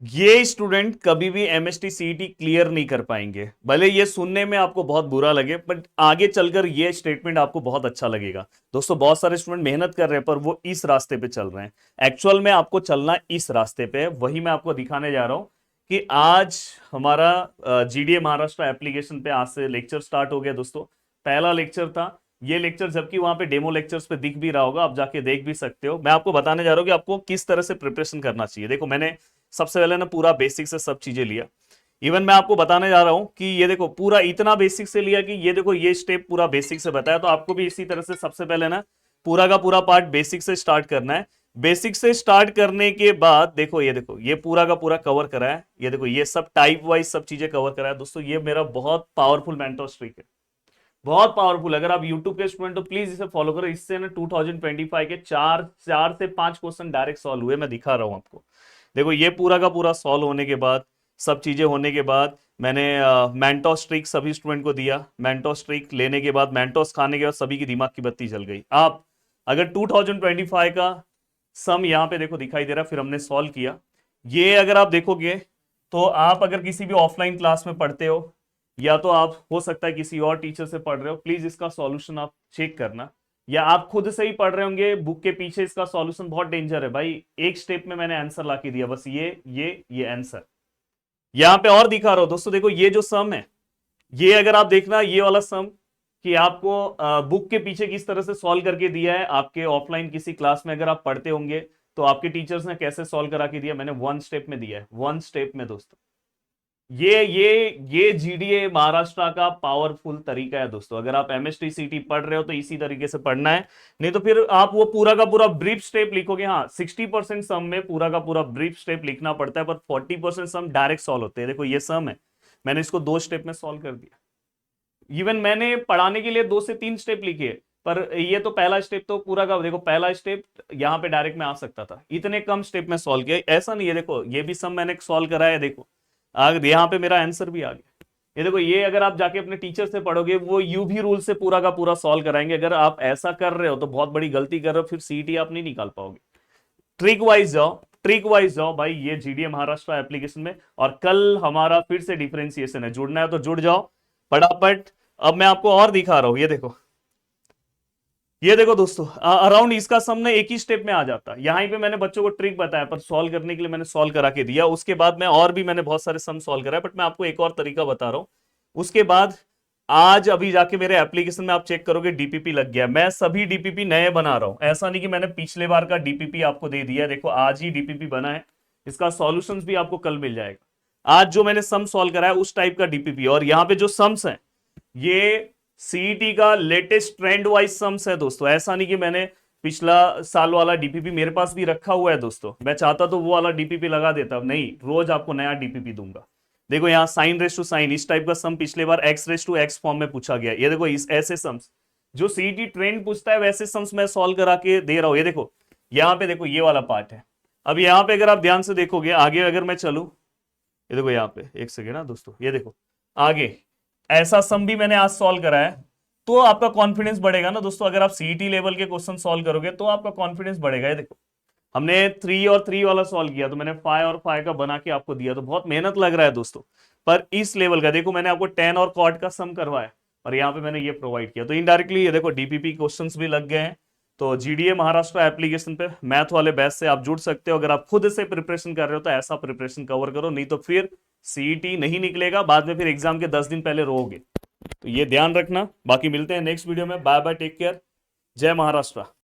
ये स्टूडेंट कभी भी एमएसटी सीईटी क्लियर नहीं कर पाएंगे। भले ये सुनने में आपको बहुत बुरा लगे, बट आगे चलकर ये स्टेटमेंट आपको बहुत अच्छा लगेगा। दोस्तों बहुत सारे स्टूडेंट मेहनत कर रहे हैं पर वो इस रास्ते पे चल रहे हैं। एक्चुअल में आपको चलना इस रास्ते पे है, वही मैं आपको दिखाने जा रहा हूं कि आज हमारा जीडीए महाराष्ट्र एप्लीकेशन पे आज से लेक्चर स्टार्ट हो गया। दोस्तों पहला लेक्चर था ये लेक्चर, जबकि वहां पे डेमो लेक्चर्स पे दिख भी रहा होगा, आप जाके देख भी सकते हो। मैं आपको बताने जा रहा हूं कि आपको किस तरह से प्रिपरेशन करना चाहिए। देखो मैंने सबसे पहले ना पूरा बेसिक से सब चीजें लिया। इवन मैं आपको बताने जा रहा हूं कि ये देखो पूरा इतना बेसिक से लिया कि ये देखो ये स्टेप पूरा बेसिक से बताया, तो आपको भी इसी तरह से सबसे पहले ना पूरा का पूरा पार्ट बेसिक से स्टार्ट करना है। बेसिक से स्टार्ट करने के बाद देखो ये पूरा का पूरा कवर करा है। ये देखो ये सब टाइप वाइज सब चीजें कवर करा है। दोस्तों ये मेरा बहुत पावरफुल मेंटर ट्रिक है, बहुत पावरफुल। अगर आप YouTube के स्टूडेंट तो प्लीज इसे फॉलो करो। इससे ना 2025 के चार चार से पांच क्वेश्चन डायरेक्ट सॉल्व हुए, मैं दिखा रहा हूं आपको। देखो ये पूरा का पूरा सॉल्व होने के बाद, सब चीजें होने के बाद मैंने मेंटोस ट्रिक सभी स्टूडेंट को दिया। मेंटोस ट्रिक लेने के बाद, मेंटोस खाने के बाद सभी की दिमाग की बत्ती जल गई। आप अगर 2025 का सम यहाँ पे देखो दिखाई दे रहा, फिर हमने सॉल्व किया। ये अगर आप देखोगे तो आप अगर किसी भी ऑफलाइन क्लास में पढ़ते हो या तो आप हो सकता है किसी और टीचर से पढ़ रहे हो, प्लीज इसका सॉल्यूशन आप चेक करना। या आप खुद से ही पढ़ रहे होंगे बुक के पीछे, इसका सॉल्यूशन बहुत डेंजर है भाई। एक स्टेप में मैंने आंसर ला के दिया, बस ये आंसर यहां पे और दिखा रहा हूं। दोस्तों देखो ये जो सम है, ये अगर आप देखना ये वाला सम कि आपको बुक के पीछे किस तरह से सॉल्व करके दिया है, आपके ऑफलाइन किसी क्लास में अगर आप पढ़ते होंगे तो आपके टीचर्स ने कैसे सॉल्व करा के दिया, मैंने वन स्टेप में दिया है, वन स्टेप में। दोस्तों ये जीडीए महाराष्ट्र का पावरफुल तरीका है। दोस्तों अगर आप एमएसटी सीटी पढ़ रहे हो तो इसी तरीके से पढ़ना है, नहीं तो फिर आप वो पूरा का पूरा ब्रीफ स्टेप लिखोगे। हाँ 60% सम में पूरा का पूरा ब्रीफ स्टेप लिखना पड़ता है, पर 40% सम डायरेक्ट सॉल्व होते हैं। देखो ये सम है, मैंने इसको दो स्टेप में सॉल्व कर दिया। इवन मैंने पढ़ाने के लिए 2 से 3 स्टेप लिखे, पर ये तो पहला स्टेप तो पूरा का देखो, पहला स्टेप यहाँ पे डायरेक्ट में आ सकता था, इतने कम स्टेप में सॉल्व किया। ऐसा नहीं है, देखो ये भी सम मैंने सॉल्व करा है। देखो आगे यहाँ पे मेरा आंसर भी आ गया। ये देखो ये अगर आप जाके अपने टीचर से पढ़ोगे वो यूवी रूल से पूरा का पूरा सॉल्व कराएंगे। अगर आप ऐसा कर रहे हो तो बहुत बड़ी गलती कर रहे हो, फिर सीईटी आप नहीं निकाल पाओगे। ट्रिक वाइज जाओ, ट्रिक वाइज जाओ भाई ये जीडीए महाराष्ट्र एप्लीकेशन में। और कल हमारा फिर से डिफरेंशिएशन है, जुड़ना है तो जुड़ जाओ फटाफट। अब मैं आपको और दिखा रहा हूं, ये देखो दोस्तों अराउंड इसका सम ना एक ही स्टेप में आ जाता। यहां पे मैंने बच्चों को ट्रिक बताया, पर सॉल्व करने के लिए मैंने सॉल्व करा के दिया। उसके बाद मैं और भी मैंने बहुत सारे सम सॉल्व कराए, बट मैं आपको एक और तरीका बता रहा हूं। उसके बाद आज अभी जाके मेरे एप्लीकेशन में आप चेक करोगे डीपीपी लग गया। मैं सभी डीपीपी नए बना रहा हूं, ऐसा नहीं कि मैंने पिछले बार का डीपीपी आपको दे दिया। देखो आज ही डीपीपी बना है, इसका सॉल्यूशंस भी आपको कल मिल जाएगा। आज जो मैंने सम सॉल्व करा है उस टाइप का डीपीपी, और यहाँ पे जो सम्स हैं ये सीईटी का लेटेस्ट ट्रेंड वाइज सम्स है। दोस्तों ऐसा नहीं कि मैंने पिछला साल वाला डीपीपी मेरे पास भी रखा हुआ है। दोस्तों मैं चाहता तो वो वाला डीपीपी लगा देता, नहीं, रोज आपको नया डीपीपी दूंगा। देखो यहाँ साइन रेस टू साइन इस टाइप का सम पिछले बार x raise to x form में पूछा गया। ये देखो इस ऐसे सम्स जो सीईटी ट्रेंड पूछता है वैसे सम्स मैं सॉल्व करा के दे रहा हूं। ये देखो यहाँ पे देखो ये वाला पार्ट है। अब यहाँ पे अगर आप ध्यान से देखोगे आगे अगर मैं चलूं, ये देखो यहाँ पे एक सेकेंड ना दोस्तों, ये देखो आगे ऐसा सम भी मैंने आज सॉल्व करा है। तो आपका कॉन्फिडेंस बढ़ेगा ना दोस्तों। अगर आप सीईटी लेवल के क्वेश्चन सॉल्व करोगे तो आपका कॉन्फिडेंस बढ़ेगा। ये देखो हमने 3 और 3 वाला सॉल्व किया, तो मैंने 5 और 5 का बना के आपको दिया, तो बहुत मेहनत लग रहा है दोस्तों। पर इस लेवल का देखो मैंने आपको 10 और कॉट का सम करवाया और यहाँ पे मैंने ये प्रोवाइड किया, तो इनडायरेक्टली ये देखो डीपीपी क्वेश्चंस भी लग गए हैं। तो जीडीए महाराष्ट्र एप्लीकेशन पे मैथ वाले बैच से आप जुड़ सकते हो। अगर आप खुद से प्रिपरेशन कर रहे हो तो ऐसा प्रिपरेशन कवर करो, नहीं तो फिर सीईटी नहीं निकलेगा, बाद में फिर एग्जाम के 10 दिन पहले रोओगे। तो ये ध्यान रखना। बाकी मिलते हैं नेक्स्ट वीडियो में। बाय बाय, टेक केयर, जय महाराष्ट्र।